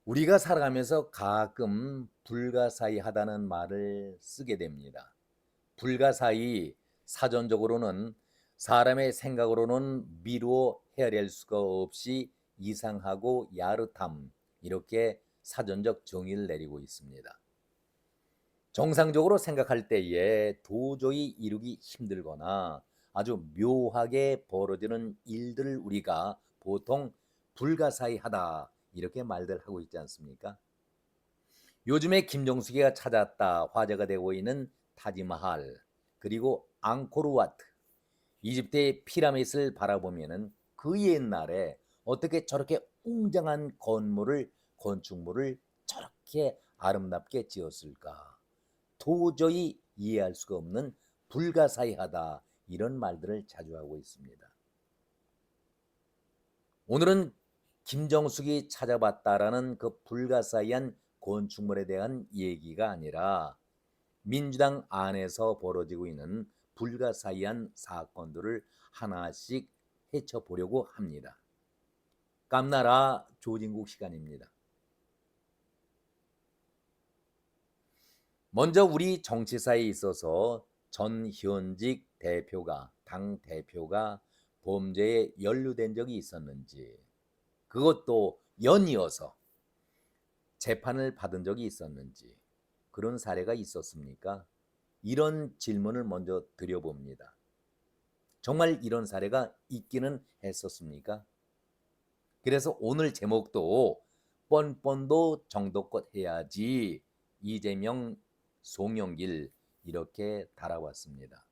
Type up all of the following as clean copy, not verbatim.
우리가 살아가면서 가끔 불가사의하다는 말을 쓰게 됩니다. 불가사의, 사전적으로는 사람의 생각으로는 미루어 헤아릴 수가 없이 이상하고 야릇함, 이렇게 사전적 정의를 내리고 있습니다. 정상적으로 생각할 때에 도저히 이루기 힘들거나 아주 묘하게 벌어지는 일들을 우리가 보통 불가사의하다, 이렇게 말들 하고 있지 않습니까? 요즘에 김정숙이가 찾았다 화제가 되고 있는 타지마할, 그리고 앙코르와트, 이집트의 피라미드를 바라보면은 그 옛날에 어떻게 저렇게 웅장한 건축물을 저렇게 아름답게 지었을까? 도저히 이해할 수가 없는 불가사의하다, 이런 말들을 자주 하고 있습니다. 오늘은 김정숙이 찾아봤다라는 그 불가사의한 건축물에 대한 얘기가 아니라 민주당 안에서 벌어지고 있는 불가사의한 사건들을 하나씩 헤쳐보려고 합니다. 깜나라 조진국 시간입니다. 먼저 우리 정치사에 있어서 전현직 대표가, 당 대표가 범죄에 연루된 적이 있었는지, 그것도 연이어서 재판을 받은 적이 있었는지, 그런 사례가 있었습니까? 이런 질문을 먼저 드려봅니다. 정말 이런 사례가 있기는 했었습니까? 그래서 오늘 제목도 뻔뻔도 정도껏 해야지, 이재명, 송영길, 이렇게 달아왔습니다.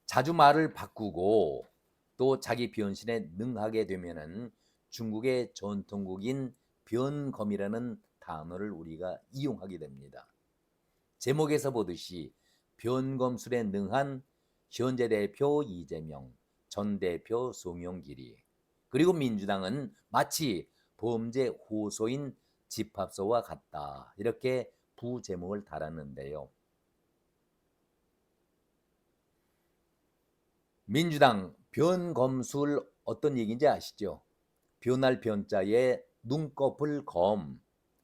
자주 말을 바꾸고 또 자기 변신에 능하게 되면은 중국의 전통국인 변검이라는 단어를 우리가 이용하게 됩니다. 제목에서 보듯이 변검술에 능한 현재 대표 이재명, 전 대표 송영길이, 그리고 민주당은 마치 범죄 호소인 집합소와 같다, 이렇게 부제목을 달았는데요. 민주당 변검술 어떤 얘기인지 아시죠? 변할 변자에 눈꺼풀 검,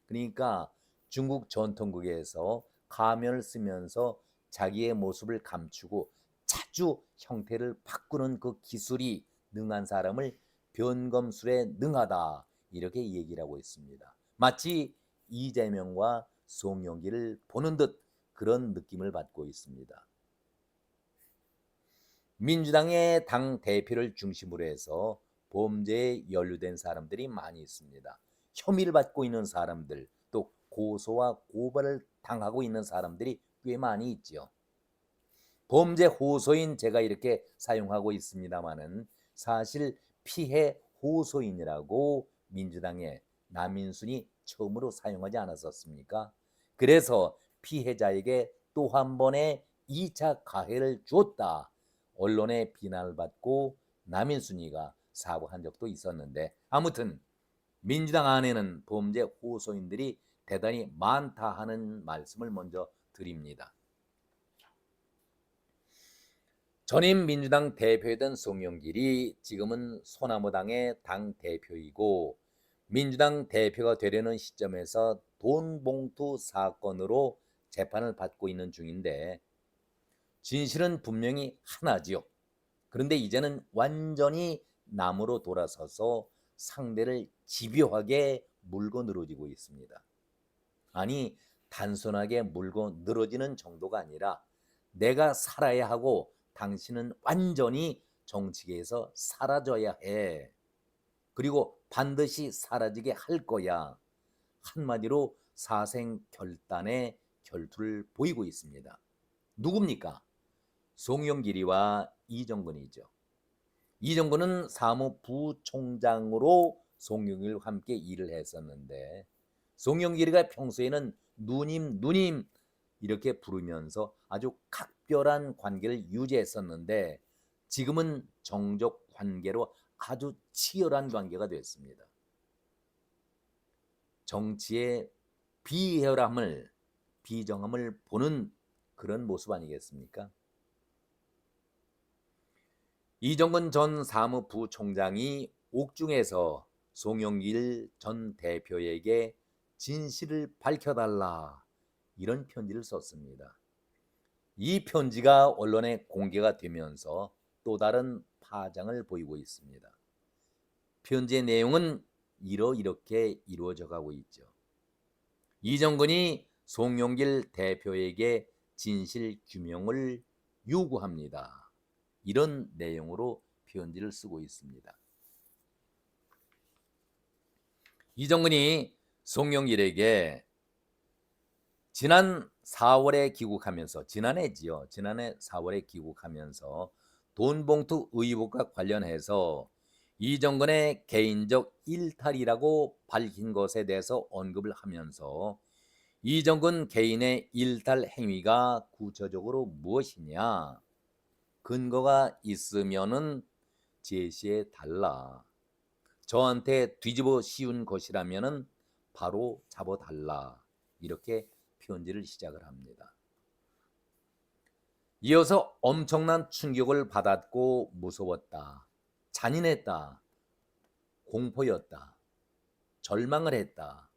그러니까 중국 전통국에서 가면을 쓰면서 자기의 모습을 감추고 자주 형태를 바꾸는 그 기술이 능한 사람을 변검술에 능하다, 이렇게 얘기를 하고 있습니다. 마치 이재명과 송영길을 보는 듯 그런 느낌을 받고 있습니다. 민주당의 당 대표를 중심으로 해서 범죄에 연루된 사람들이 많이 있습니다. 혐의를 받고 있는 사람들, 또 고소와 고발을 당하고 있는 사람들이 꽤 많이 있죠. 범죄 호소인 제가 이렇게 사용하고 있습니다만은 사실 피해 호소인이라고 민주당의 남인순이 처음으로 사용하지 않았었습니까? 그래서 피해자에게 또 한 번의 2차 가해를 줬다, 언론의 비난을 받고 남인순이가 사과한 적도 있었는데, 아무튼 민주당 안에는 범죄 호소인들이 대단히 많다 하는 말씀을 먼저 드립니다. 전임 민주당 대표였던 송영길이 지금은 소나무당의 당 대표이고, 민주당 대표가 되려는 시점에서 돈 봉투 사건으로 재판을 받고 있는 중인데, 진실은 분명히 하나지요. 그런데 이제는 완전히 남으로 돌아서서 상대를 집요하게 물고 늘어지고 있습니다. 아니, 단순하게 물고 늘어지는 정도가 아니라 내가 살아야 하고 당신은 완전히 정치계에서 사라져야 해. 그리고 반드시 사라지게 할 거야. 한마디로 사생결단의 결투를 보이고 있습니다. 누굽니까? 송영길이와 이정근이죠. 이정근은 사무부총장으로 송영길과 함께 일을 했었는데, 송영길이가 평소에는 누님 이렇게 부르면서 아주 각별한 관계를 유지했었는데, 지금은 정적 관계로 아주 치열한 관계가 됐습니다. 정치의 비열함을, 비정함을 보는 그런 모습 아니겠습니까? 이정근 전 사무부총장이 옥중에서 송영길 전 대표에게 진실을 밝혀달라 이런 편지를 썼습니다. 이 편지가 언론에 공개가 되면서 또 다른 파장을 보이고 있습니다. 편지의 내용은 이렇게 이루어져 가고 있죠. 이정근이 송영길 대표에게 진실 규명을 요구합니다. 이런 내용으로 편지를 쓰고 있습니다. 이정근이 송영길에게 지난 4월에 귀국하면서 지난해 4월에 귀국하면서 돈봉투 의혹과 관련해서 이정근의 개인적 일탈이라고 밝힌 것에 대해서 언급을 하면서 이정근 개인의 일탈 행위가 구체적으로 무엇이냐, 근거가 있으면은 제시해 달라. 저한테 뒤집어 씌운 것이라면은 바로 잡아 달라. 이렇게 편지를 시작을 합니다. 이어서 엄청난 충격을 받았고 무서웠다. 잔인했다. 공포였다. 절망을 했다.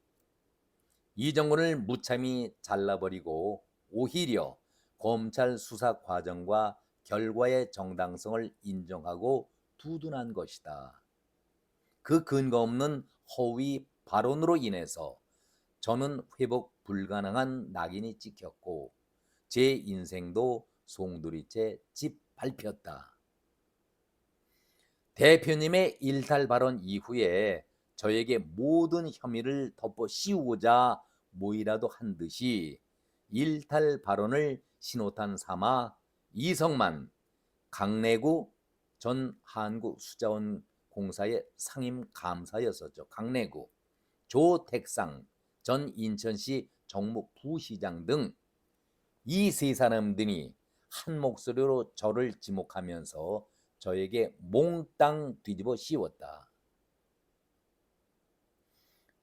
이정근을 무참히 잘라버리고 오히려 검찰 수사 과정과 결과의 정당성을 인정하고 두둔한 것이다. 그 근거 없는 허위 발언으로 인해서 저는 회복 불가능한 낙인이 찍혔고 제 인생도 송두리째 짓밟혔다. 대표님의 일탈 발언 이후에 저에게 모든 혐의를 덮어 씌우고자 뭐이라도 한 듯이 일탈 발언을 신호탄 삼아 이성만 강내구 전 한국수자원공사의 상임 감사였었죠. 강내구 조택상 전 인천시 정무부시장 등 이 세 사람들이 한 목소리로 저를 지목하면서 저에게 몽땅 뒤집어 씌웠다.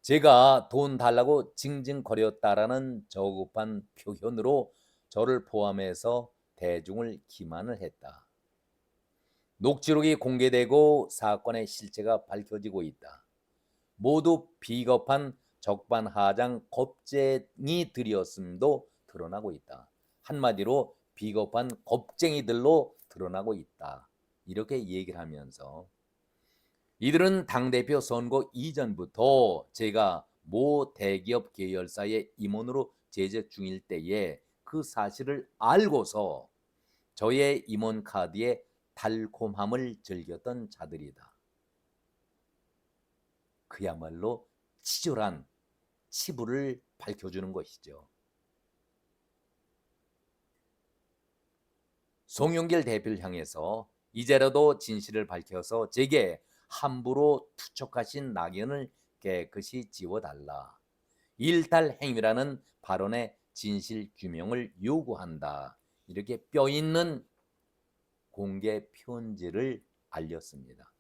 제가 돈 달라고 징징거렸다라는 저급한 표현으로 저를 포함해서 대중을 기만을 했다. 녹취록이 공개되고 사건의 실체가 밝혀지고 있다. 모두 비겁한 적반하장 겁쟁이들이었음도 드러나고 있다. 한마디로 비겁한 겁쟁이들로 드러나고 있다. 이렇게 얘기를 하면서 이들은 당대표 선거 이전부터 제가 모 대기업 계열사의 임원으로 재직 중일 때에 그 사실을 알고서 저의 임원 카드에 달콤함을 즐겼던 자들이다. 그야말로 치졸한 치부를 밝혀주는 것이죠. 송영길 대표를 향해서 이제라도 진실을 밝혀서 제게 함부로 투척하신 낙인을 깨끗이 지워달라. 일탈 행위라는 발언의 진실 규명을 요구한다. 이렇게 뼈있는 공개 편지를 알렸습니다.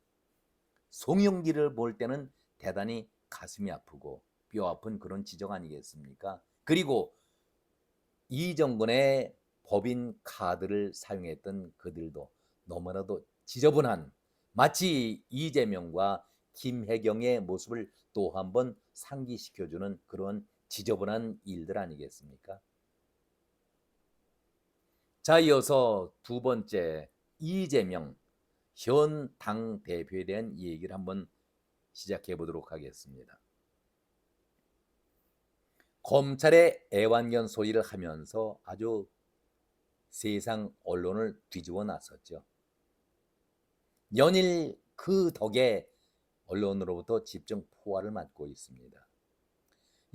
송영길을 볼 때는 대단히 가슴이 아프고 뼈 아픈 그런 지적 아니겠습니까? 그리고 이정근의 법인 카드를 사용했던 그들도 너무나도 지저분한 마치 이재명과 김혜경의 모습을 또 한 번 상기시켜주는 그런 지저분한 일들 아니겠습니까? 자, 이어서 두 번째 이재명 현 당대표에 대한 얘기를 한번 시작해 보도록 하겠습니다. 검찰의 애완견 소리를 하면서 아주 세상 언론을 뒤집어 놨었죠. 연일 그 덕에 언론으로부터 집중 포화를 맞고 있습니다.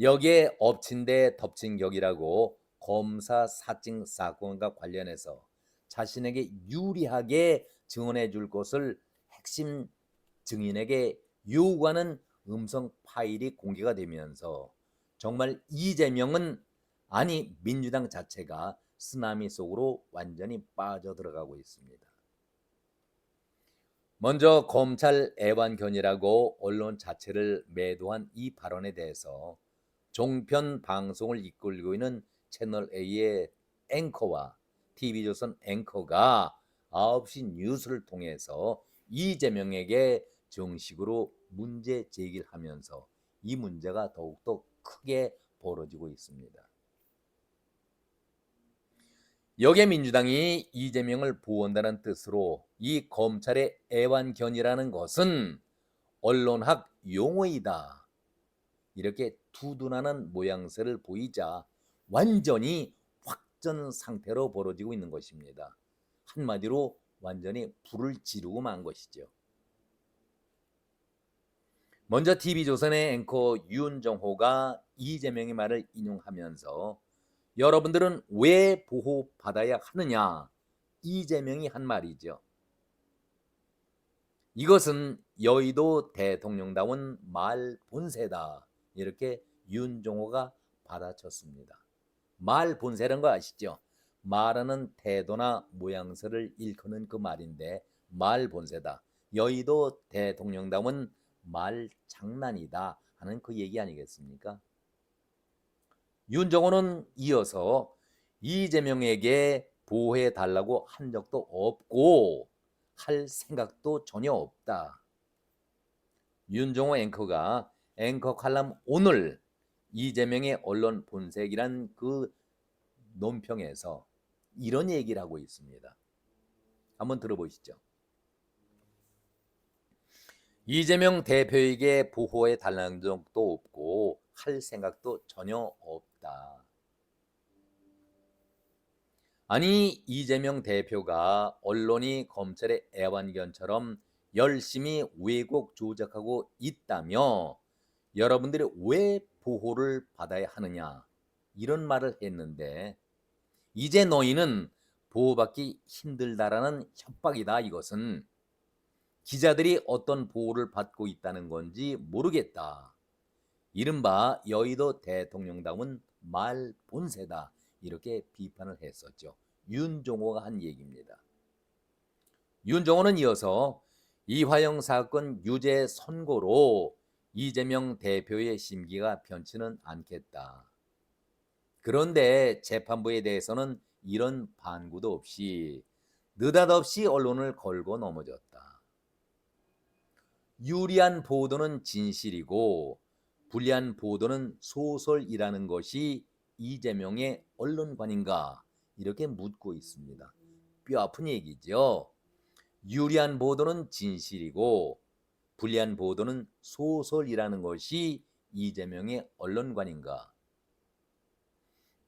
여기에 엎친 데 덮친 격이라고 검사 사증 사건과 관련해서 자신에게 유리하게 증언해 줄 것을 핵심 증인에게 요구하는 음성 파일이 공개가 되면서 정말 이재명은 아니 민주당 자체가 쓰나미 속으로 완전히 빠져들어가고 있습니다. 먼저 검찰 애완견이라고 언론 자체를 매도한 이 발언에 대해서 종편 방송을 이끌고 있는 채널A의 앵커와 TV조선 앵커가 9시 뉴스를 통해서 이재명에게 정식으로 문제 제기를 하면서 이 문제가 더욱더 크게 벌어지고 있습니다. 여기에 민주당이 이재명을 보호한다는 뜻으로 이 검찰의 애완견이라는 것은 언론학 용어이다, 이렇게 두둔하는 모양새를 보이자 완전히 확전 상태로 벌어지고 있는 것입니다. 한마디로 완전히 불을 지르고 만 것이죠. 먼저 TV조선의 앵커 윤정호가 이재명의 말을 인용하면서 여러분들은 왜 보호받아야 하느냐, 이재명이 한 말이죠. 이것은 여의도 대통령다운 말 본세다, 이렇게 윤정호가 받아쳤습니다. 말 본세라는 거 아시죠? 말하는 태도나 모양새를 일컫는 그 말인데 말 본세다, 여의도 대통령다운 말 장난이다 하는 그 얘기 아니겠습니까? 윤정호는 이어서 이재명에게 보호해 달라고 한 적도 없고 할 생각도 전혀 없다. 윤정호 앵커가 앵커 칼럼 오늘 이재명의 언론 본색이란 그 논평에서 이런 얘기를 하고 있습니다. 한번 들어보시죠. 이재명 대표에게 보호해 달라는 적도 없고 할 생각도 전혀 없다. 아니, 이재명 대표가 언론이 검찰의 애완견처럼 열심히 왜곡 조작하고 있다며 여러분들이 왜 보호를 받아야 하느냐, 이런 말을 했는데 이제 너희는 보호받기 힘들다라는 협박이다. 이것은 기자들이 어떤 보호를 받고 있다는 건지 모르겠다. 이른바 여의도 대통령다운 말 본세다, 이렇게 비판을 했었죠. 윤정호가 한 얘기입니다. 윤정호는 이어서 이화영 사건 유죄 선고로 이재명 대표의 심기가 편치는 않겠다. 그런데 재판부에 대해서는 이런 반구도 없이 느닷없이 언론을 걸고 넘어졌다. 유리한 보도는 진실이고 불리한 보도는 소설이라는 것이 이재명의 언론관인가, 이렇게 묻고 있습니다. 뼈 아픈 얘기죠. 유리한 보도는 진실이고 불리한 보도는 소설이라는 것이 이재명의 언론관인가.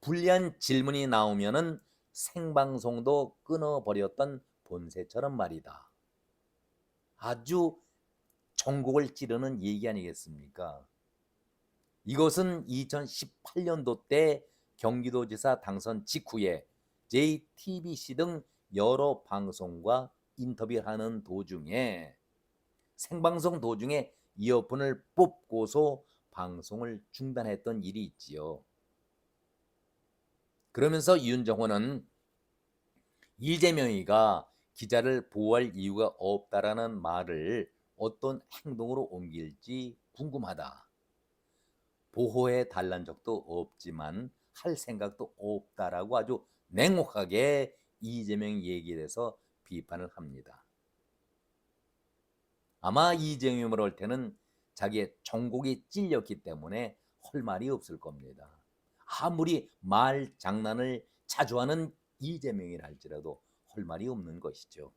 불리한 질문이 나오면은 생방송도 끊어버렸던 본세처럼 말이다. 아주 전곡을 찌르는 얘기 아니겠습니까? 이것은 2018년도 때 경기도지사 당선 직후에 JTBC 등 여러 방송과 인터뷰하는 도중에 생방송 도중에 이어폰을 뽑고서 방송을 중단했던 일이 있지요. 그러면서 윤정호는 이재명이가 기자를 보호할 이유가 없다라는 말을 어떤 행동으로 옮길지 궁금하다. 보호해 달란 적도 없지만 할 생각도 없다라고 아주 냉혹하게 이재명 얘기에 대해서 비판을 합니다. 아마 이재명이 볼 때는 자기의 정곡이 찔렸기 때문에 할 말이 없을 겁니다. 아무리 말 장난을 자주 하는 이재명이라 할지라도 할 말이 없는 것이죠.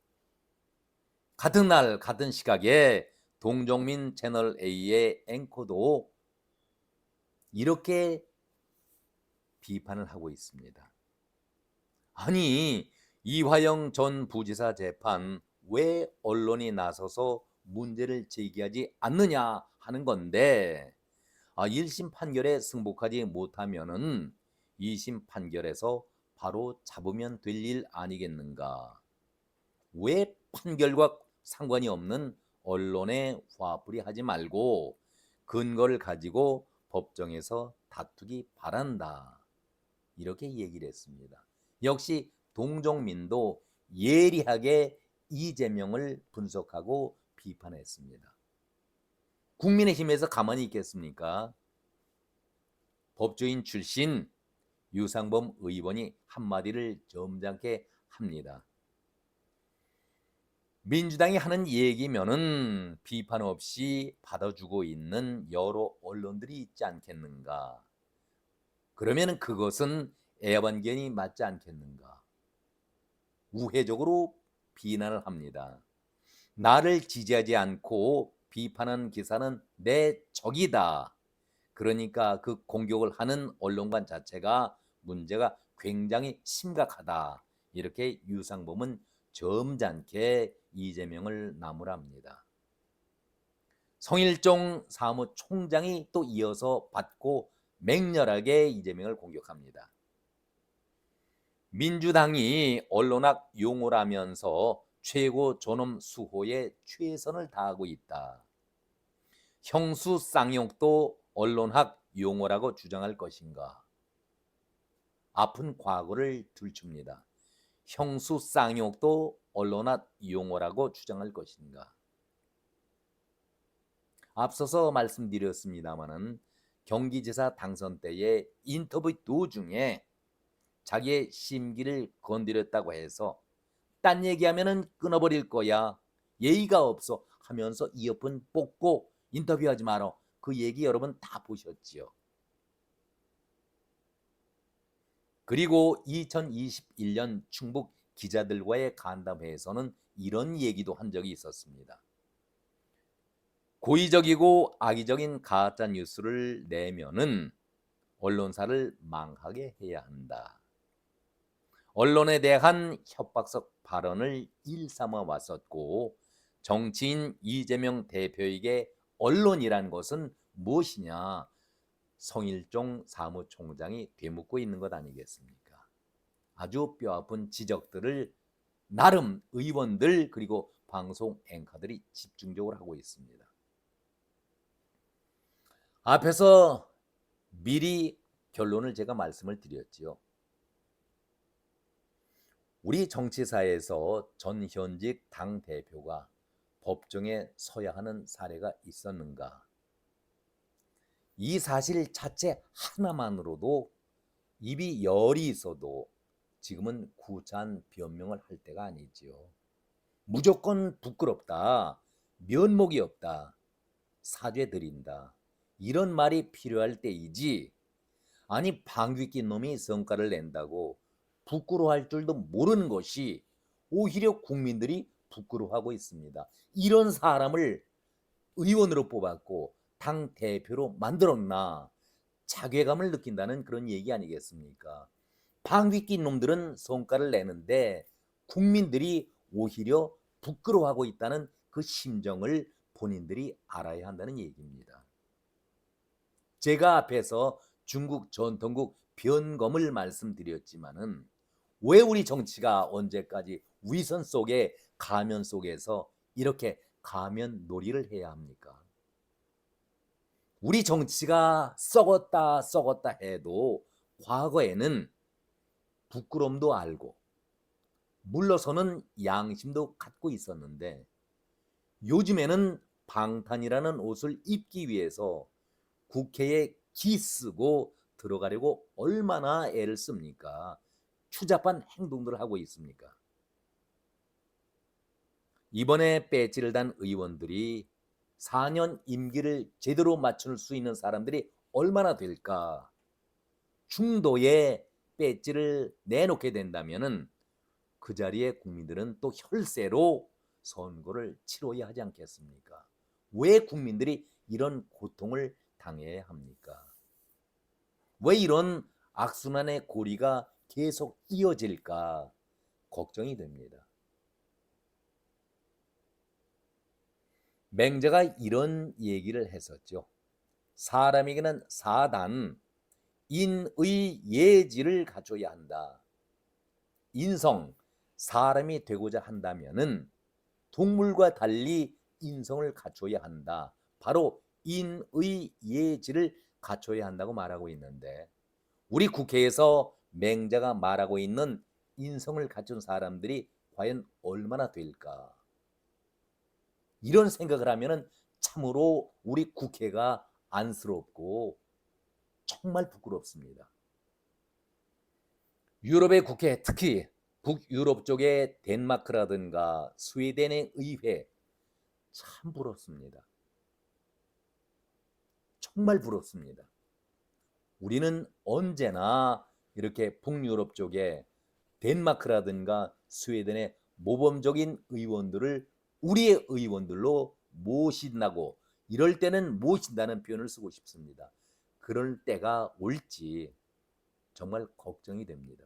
같은 날 같은 시각에 동종민 채널 A의 앵커도 이렇게 비판을 하고 있습니다. 아니, 이화영 전 부지사 재판 왜 언론이 나서서 문제를 제기하지 않느냐 하는 건데 1심 판결에 승복하지 못하면은 2심 판결에서 바로 잡으면 될 일 아니겠는가. 왜 판결과 상관이 없는 언론에 화풀이하지 말고 근거를 가지고 법정에서 다투기 바란다, 이렇게 얘기를 했습니다. 역시 동종민도 예리하게 이재명을 분석하고 비판했습니다. 국민의힘에서 가만히 있겠습니까? 법조인 출신 유상범 의원이 한마디를 점잖게 합니다. 민주당이 하는 얘기면은 비판 없이 받아주고 있는 여러 언론들이 있지 않겠는가? 그러면은 그것은 애완견이 맞지 않겠는가? 우회적으로 비난을 합니다. 나를 지지하지 않고 비판한 기사는 내 적이다. 그러니까 그 공격을 하는 언론관 자체가 문제가 굉장히 심각하다. 이렇게 유상범은 점잖게 이재명을 나무랍니다. 성일종 사무총장이 또 이어서 받고 맹렬하게 이재명을 공격합니다. 민주당이 언론학 용어라면서 최고 존엄 수호에 최선을 다하고 있다. 형수 쌍욕도 언론학 용어라고 주장할 것인가? 아픈 과거를 들춥니다. 형수 쌍욕도 언론학 용어라고 주장할 것인가? 앞서서 말씀드렸습니다마는 경기지사 당선 때의 인터뷰 도중에 자기의 심기를 건드렸다고 해서 딴 얘기하면은 끊어버릴 거야. 예의가 없어 하면서 이어폰 뽑고 인터뷰하지 마라. 그 얘기 여러분 다 보셨지요. 그리고 2021년 충북 기자들과의 간담회에서는 이런 얘기도 한 적이 있었습니다. 고의적이고 악의적인 가짜 뉴스를 내면은 언론사를 망하게 해야 한다. 언론에 대한 협박적 발언을 일삼아 왔었고 정치인 이재명 대표에게 언론이란 것은 무엇이냐 성일종 사무총장이 되묻고 있는 것 아니겠습니까? 아주 뼈아픈 지적들을 나름 의원들 그리고 방송 앵커들이 집중적으로 하고 있습니다. 앞에서 미리 결론을 제가 말씀을 드렸지요. 우리 정치사에서 전현직 당대표가 법정에 서야 하는 사례가 있었는가? 이 사실 자체 하나만으로도 입이 열이 있어도 지금은 구차한 변명을 할 때가 아니지요. 무조건 부끄럽다, 면목이 없다, 사죄 드린다 이런 말이 필요할 때이지 아니 방귀 낀 놈이 성과를 낸다고 부끄러워할 줄도 모르는 것이 오히려 국민들이 부끄러워하고 있습니다. 이런 사람을 의원으로 뽑았고 당 대표로 만들었나 자괴감을 느낀다는 그런 얘기 아니겠습니까? 방귀 낀 놈들은 성과를 내는데 국민들이 오히려 부끄러워하고 있다는 그 심정을 본인들이 알아야 한다는 얘기입니다. 제가 앞에서 중국 전통국 변검을 말씀드렸지만은 왜 우리 정치가 언제까지 위선 속에 가면 속에서 이렇게 가면 놀이를 해야 합니까? 우리 정치가 썩었다 해도 과거에는 부끄러움도 알고 물러서는 양심도 갖고 있었는데 요즘에는 방탄이라는 옷을 입기 위해서 국회에 기 쓰고 들어가려고 얼마나 애를 씁니까? 추잡한 행동들을 하고 있습니까? 이번에 배지를 단 의원들이 4년 임기를 제대로 맞출 수 있는 사람들이 얼마나 될까? 중도에 배지를 내놓게 된다면은 그 자리에 국민들은 또 혈세로 선거를 치러야 하지 않겠습니까? 왜 국민들이 이런 고통을 당해야 합니까? 왜 이런 악순환의 고리가 계속 이어질까 걱정이 됩니다. 맹자가 이런 얘기를 했었죠. 사람에게는 사단, 인의 예지를 갖춰야 한다. 인성, 사람이 되고자 한다면은 동물과 달리 인성을 갖춰야 한다. 바로 인의 예지를 갖춰야 한다고 말하고 있는데 우리 국회에서 맹자가 말하고 있는 인성을 갖춘 사람들이 과연 얼마나 될까? 이런 생각을 하면은 참으로 우리 국회가 안쓰럽고 정말 부끄럽습니다. 유럽의 국회 특히 북유럽 쪽의 덴마크라든가 스웨덴의 의회 참 부럽습니다. 정말 부럽습니다. 우리는 언제나 이렇게 북유럽 쪽에 덴마크라든가 스웨덴의 모범적인 의원들을 우리의 의원들로 모신다고, 이럴 때는 모신다는 표현을 쓰고 싶습니다. 그럴 때가 올지 정말 걱정이 됩니다.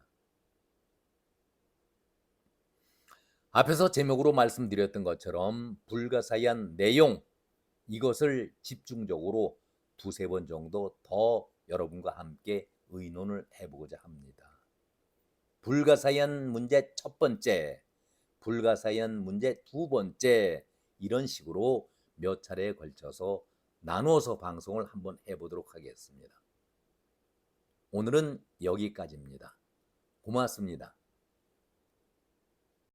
앞에서 제목으로 말씀드렸던 것처럼 불가사의한 내용, 이것을 집중적으로 두세 번 정도 더 여러분과 함께 의논을 해보고자 합니다. 불가사의한 문제 첫 번째, 불가사의한 문제 두 번째, 이런 식으로 몇 차례에 걸쳐서 나누어서 방송을 한번 해보도록 하겠습니다. 오늘은 여기까지입니다. 고맙습니다.